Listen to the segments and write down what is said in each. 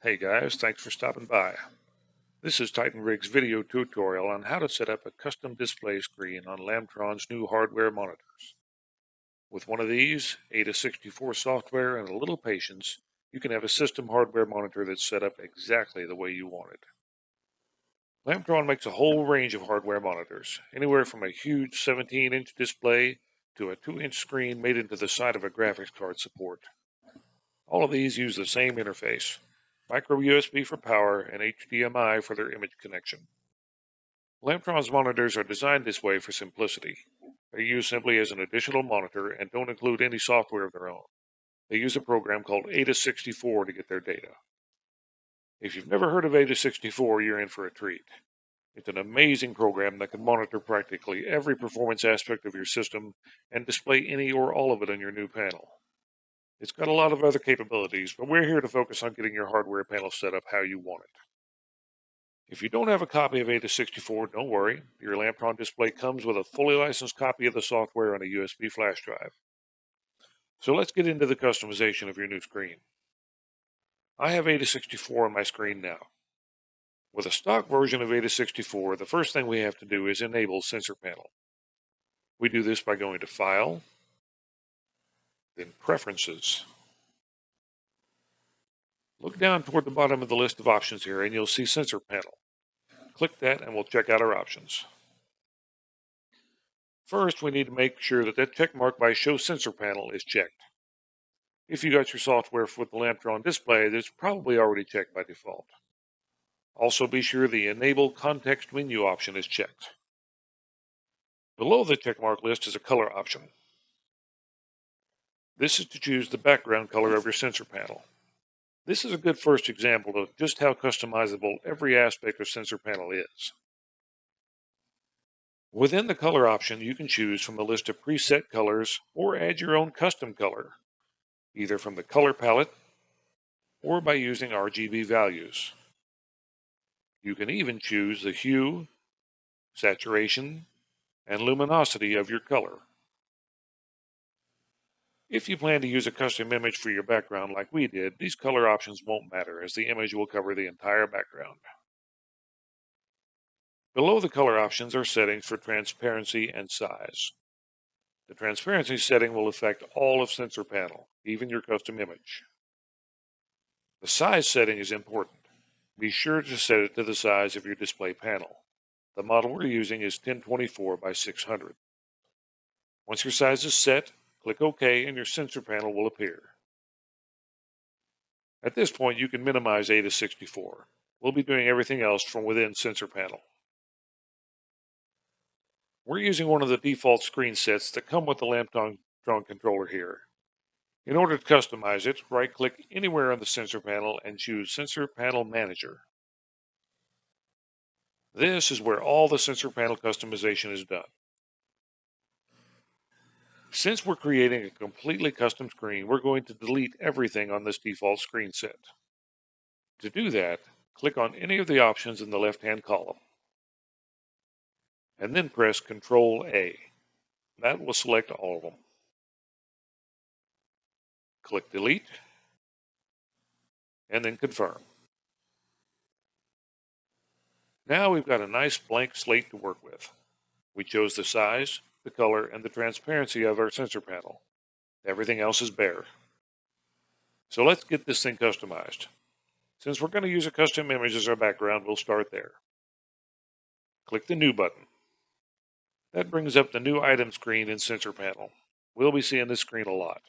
Hey guys, thanks for stopping by. This is Titan Rig's video tutorial on how to set up a custom display screen on Lamptron's new hardware monitors. With one of these, AIDA64 software, and a little patience, you can have a system hardware monitor that's set up exactly the way you want it. Lamptron makes a whole range of hardware monitors, anywhere from a huge 17-inch display to a 2-inch screen made into the side of a graphics card support. All of these use the same interface. Micro USB for power and HDMI for their image connection. Lamptron's monitors are designed this way for simplicity. They're used simply as an additional monitor and don't include any software of their own. They use a program called AIDA64 to get their data. If you've never heard of AIDA64, you're in for a treat. It's an amazing program that can monitor practically every performance aspect of your system and display any or all of it on your new panel. It's got a lot of other capabilities, but we're here to focus on getting your hardware panel set up how you want it. If you don't have a copy of AIDA64, don't worry. Your Lamptron display comes with a fully licensed copy of the software on a USB flash drive. So let's get into the customization of your new screen. I have AIDA64 on my screen now. With a stock version of AIDA64, the first thing we have to do is enable Sensor Panel. We do this by going to File, then Preferences. Look down toward the bottom of the list of options here and you'll see Sensor Panel. Click that and we'll check out our options. First, we need to make sure that check mark by Show Sensor Panel is checked. If you got your software with the Lamptron display, it's probably already checked by default. Also be sure the Enable Context Menu option is checked. Below the checkmark list is a color option. This is to choose the background color of your sensor panel. This is a good first example of just how customizable every aspect of Sensor Panel is. Within the color option, you can choose from a list of preset colors or add your own custom color, either from the color palette or by using RGB values. You can even choose the hue, saturation, and luminosity of your color. If you plan to use a custom image for your background like we did, these color options won't matter as the image will cover the entire background. Below the color options are settings for transparency and size. The transparency setting will affect all of Sensor Panel, even your custom image. The size setting is important. Be sure to set it to the size of your display panel. The model we're using is 1024 by 600. Once your size is set, click OK and your sensor panel will appear. At this point, you can minimize AIDA64. We'll be doing everything else from within Sensor Panel. We're using one of the default screen sets that come with the Lamptron controller here. In order to customize it, right-click anywhere on the Sensor Panel and choose Sensor Panel Manager. This is where all the Sensor Panel customization is done. Since we're creating a completely custom screen, we're going to delete everything on this default screen set. To do that, click on any of the options in the left-hand column, and then press Ctrl-A. That will select all of them. Click Delete, and then Confirm. Now we've got a nice blank slate to work with. We chose the size, the color, and the transparency of our sensor panel. Everything else is bare. So let's get this thing customized. Since we're going to use a custom image as our background, we'll start there. Click the New button. That brings up the new item screen in Sensor Panel. We'll be seeing this screen a lot.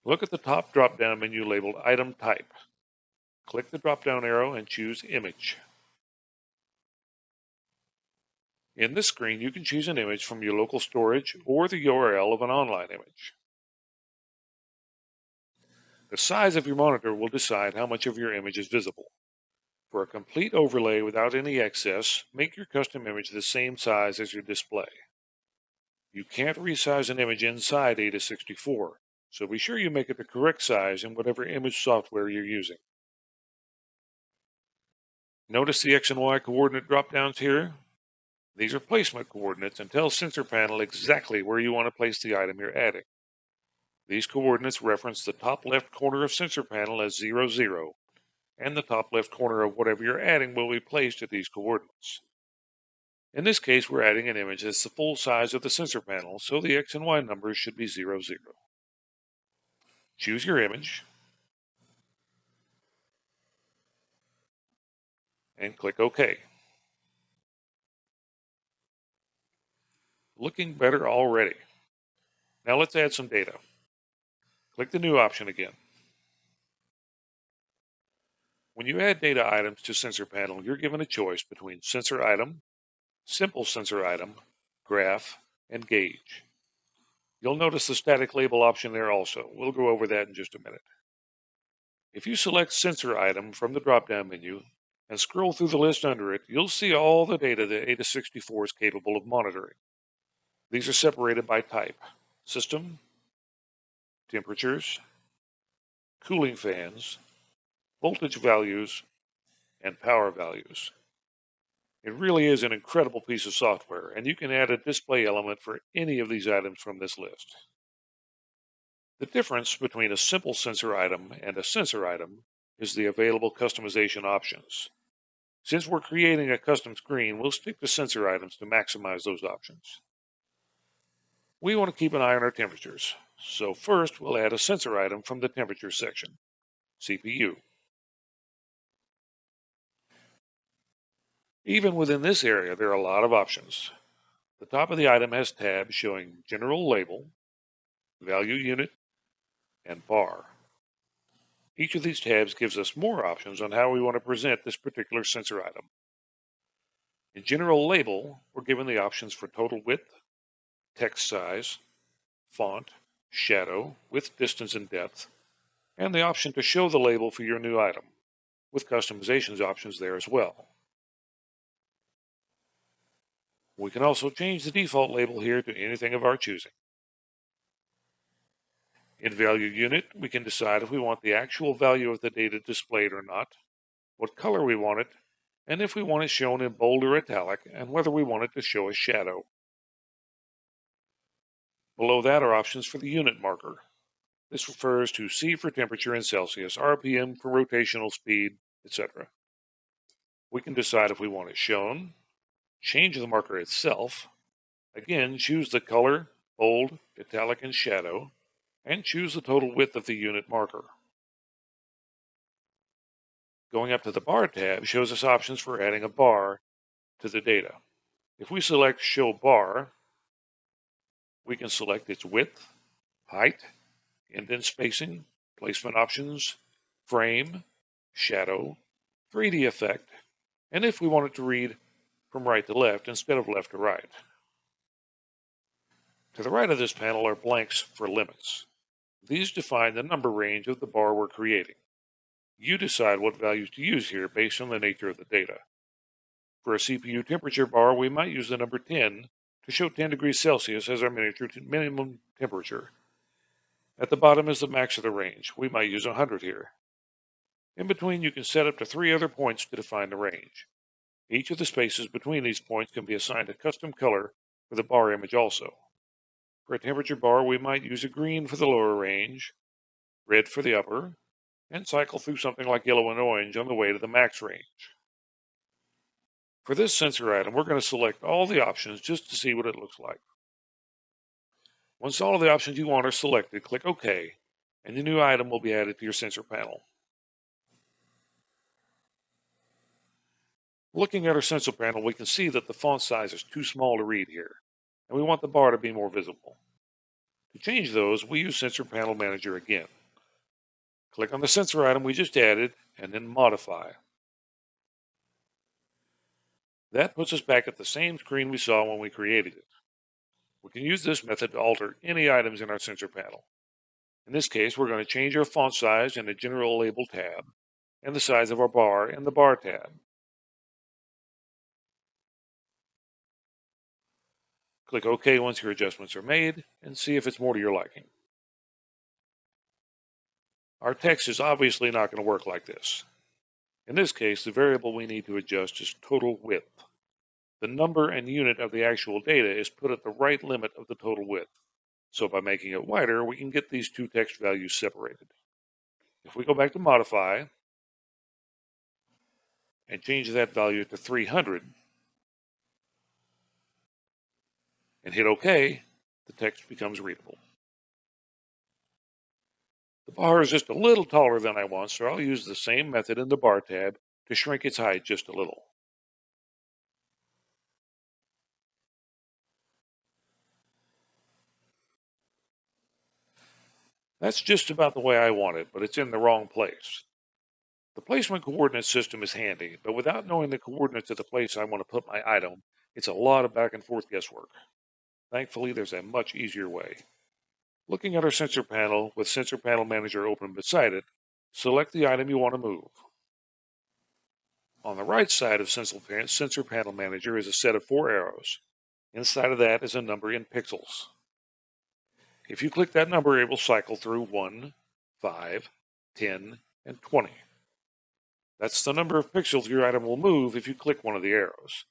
Look at the top drop-down menu labeled Item Type. Click the drop-down arrow and choose Image. In this screen, you can choose an image from your local storage or the URL of an online image. The size of your monitor will decide how much of your image is visible. For a complete overlay without any excess, make your custom image the same size as your display. You can't resize an image inside AIDA64, so be sure you make it the correct size in whatever image software you're using. Notice the X and Y coordinate drop-downs here? These are placement coordinates and tell Sensor Panel exactly where you want to place the item you're adding. These coordinates reference the top left corner of Sensor Panel as 00, and the top left corner of whatever you're adding will be placed at these coordinates. In this case, we're adding an image that's the full size of the sensor panel, so the X and Y numbers should be 0, 0. Choose your image and click OK. Looking better already. Now let's add some data. Click the New option again. When you add data items to sensor panel, you're given a choice between sensor item, simple sensor item, graph, and gauge. You'll notice the static label option there also. We'll go over that in just a minute. If you select sensor item from the drop-down menu and scroll through the list under it, you'll see all the data that AIDA64 is capable of monitoring. These are separated by type: system, temperatures, cooling fans, voltage values, and power values. It really is an incredible piece of software, and you can add a display element for any of these items from this list. The difference between a simple sensor item and a sensor item is the available customization options. Since we're creating a custom screen, we'll stick to sensor items to maximize those options. We want to keep an eye on our temperatures, so first we'll add a sensor item from the temperature section, CPU. Even within this area, there are a lot of options. The top of the item has tabs showing general label, value unit, and bar. Each of these tabs gives us more options on how we want to present this particular sensor item. In general label, we're given the options for total width, text size, font, shadow, width, distance, and depth, and the option to show the label for your new item, with customizations options there as well. We can also change the default label here to anything of our choosing. In value unit, we can decide if we want the actual value of the data displayed or not, what color we want it, and if we want it shown in bold or italic, and whether we want it to show a shadow. Below that are options for the unit marker. This refers to C for temperature in Celsius, RPM for rotational speed, etc. We can decide if we want it shown, change the marker itself, again choose the color, bold, italic, and shadow, and choose the total width of the unit marker. Going up to the bar tab shows us options for adding a bar to the data. If we select Show Bar, we can select its width, height, indent spacing, placement options, frame, shadow, 3D effect, and if we want it to read from right to left instead of left to right. To the right of this panel are blanks for limits. These define the number range of the bar we're creating. You decide what values to use here based on the nature of the data. For a CPU temperature bar, we might use the number 10 to show 10 degrees Celsius as our minimum temperature. At the bottom is the max of the range. We might use 100 here. In between, you can set up to 3 other points to define the range. Each of the spaces between these points can be assigned a custom color for the bar image also. For a temperature bar, we might use a green for the lower range, red for the upper, and cycle through something like yellow and orange on the way to the max range. For this sensor item, we're going to select all the options just to see what it looks like. Once all of the options you want are selected, click OK, and the new item will be added to your sensor panel. Looking at our sensor panel, we can see that the font size is too small to read here, and we want the bar to be more visible. To change those, we use Sensor Panel Manager again. Click on the sensor item we just added, and then Modify. That puts us back at the same screen we saw when we created it. We can use this method to alter any items in our sensor panel. In this case, we're going to change our font size in the General Label tab, and the size of our bar in the Bar tab. Click OK once your adjustments are made, and see if it's more to your liking. Our text is obviously not going to work like this. In this case, the variable we need to adjust is total width. The number and unit of the actual data is put at the right limit of the total width. So by making it wider, we can get these two text values separated. If we go back to Modify, and change that value to 300 and hit OK, the text becomes readable. The bar is just a little taller than I want, so I'll use the same method in the bar tab to shrink its height just a little. That's just about the way I want it, but it's in the wrong place. The placement coordinate system is handy, but without knowing the coordinates of the place I want to put my item, it's a lot of back and forth guesswork. Thankfully, there's a much easier way. Looking at our sensor panel with Sensor Panel Manager open beside it, select the item you want to move. On the right side of Sensor Panel Manager is a set of 4 arrows. Inside of that is a number in pixels. If you click that number, it will cycle through 1, 5, 10, and 20. That's the number of pixels your item will move if you click one of the arrows.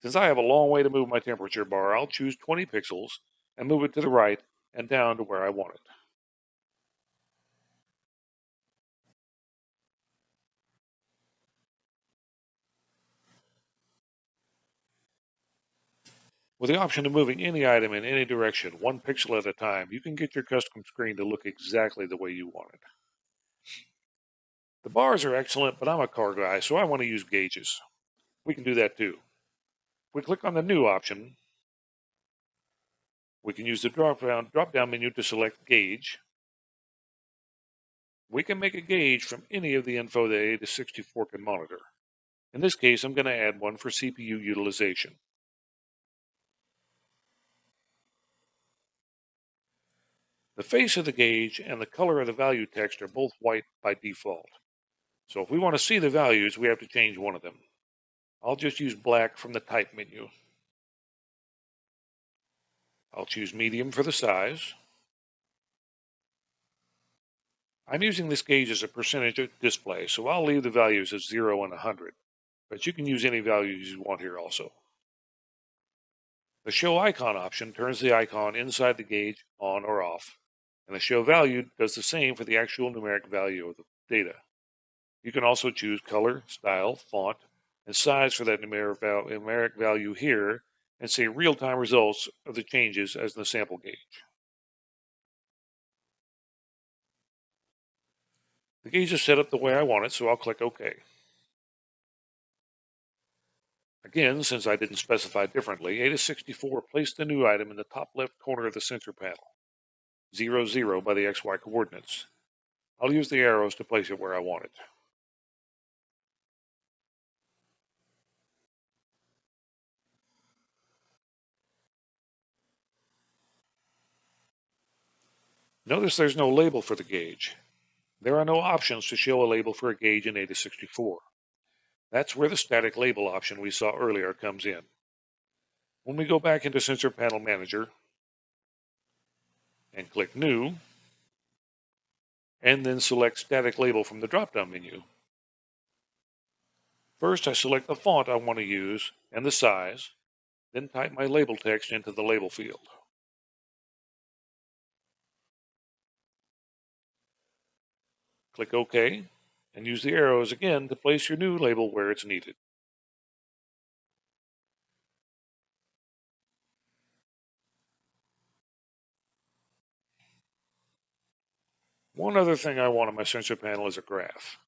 Since I have a long way to move my temperature bar, I'll choose 20 pixels and move it to the right and down to where I want it. With the option of moving any item in any direction, 1 pixel at a time, you can get your custom screen to look exactly the way you want it. The bars are excellent, but I'm a car guy, so I want to use gauges. We can do that too. If we click on the New option, we can use the drop-down menu to select Gauge. We can make a gauge from any of the info that AIDA64 can monitor. In this case, I'm going to add one for CPU utilization. The face of the gauge and the color of the value text are both white by default. So if we want to see the values, we have to change one of them. I'll just use black from the Type menu. I'll choose medium for the size. I'm using this gauge as a percentage display, so I'll leave the values as 0 and 100, but you can use any values you want here also. The Show Icon option turns the icon inside the gauge on or off, and the Show Value does the same for the actual numeric value of the data. You can also choose color, style, font, and size for that numeric value here, and see real-time results of the changes as the sample gauge. The gauge is set up the way I want it, so I'll click OK. Again, since I didn't specify differently, AIDA64 placed the new item in the top left corner of the sensor panel, 0, 0 by the XY coordinates. I'll use the arrows to place it where I want it. Notice there's no label for the gauge. There are no options to show a label for a gauge in AIDA64. That's where the static label option we saw earlier comes in. When we go back into Sensor Panel Manager and click New, and then select Static Label from the drop-down menu. First, I select the font I want to use and the size, then type my label text into the label field. Click OK, and use the arrows again to place your new label where it's needed. One other thing I want on my sensor panel is a graph.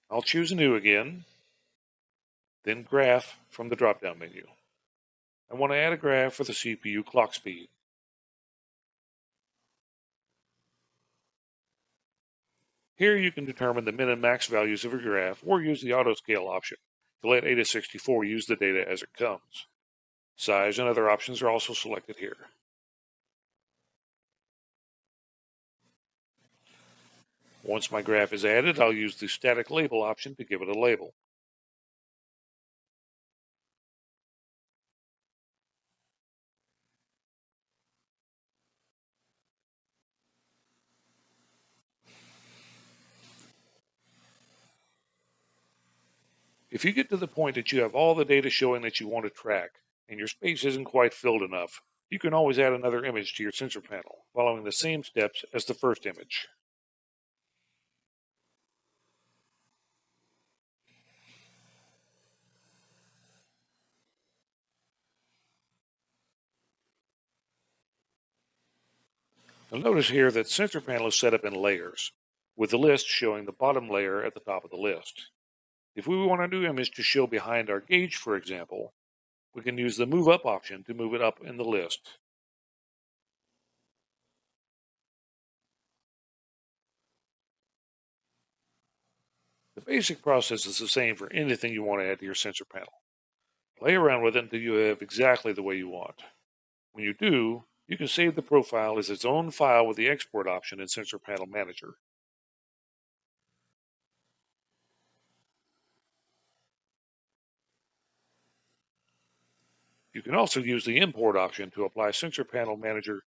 I'll choose New again, then Graph from the drop-down menu. I want to add a graph for the CPU clock speed. Here you can determine the min and max values of your graph or use the auto scale option to let AIDA64 use the data as it comes. Size and other options are also selected here. Once my graph is added, I'll use the static label option to give it a label. If you get to the point that you have all the data showing that you want to track, and your space isn't quite filled enough, you can always add another image to your sensor panel, following the same steps as the first image. Now notice here that sensor panel is set up in layers, with the list showing the bottom layer at the top of the list. If we want a new image to show behind our gauge, for example, we can use the Move Up option to move it up in the list. The basic process is the same for anything you want to add to your sensor panel. Play around with it until you have exactly the way you want. When you do, you can save the profile as its own file with the export option in Sensor Panel Manager. You can also use the import option to apply Sensor Panel Manager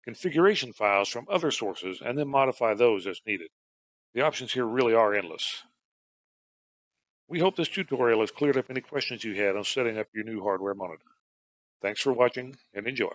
configuration files from other sources and then modify those as needed. The options here really are endless. We hope this tutorial has cleared up any questions you had on setting up your new hardware monitor. Thanks for watching and enjoy.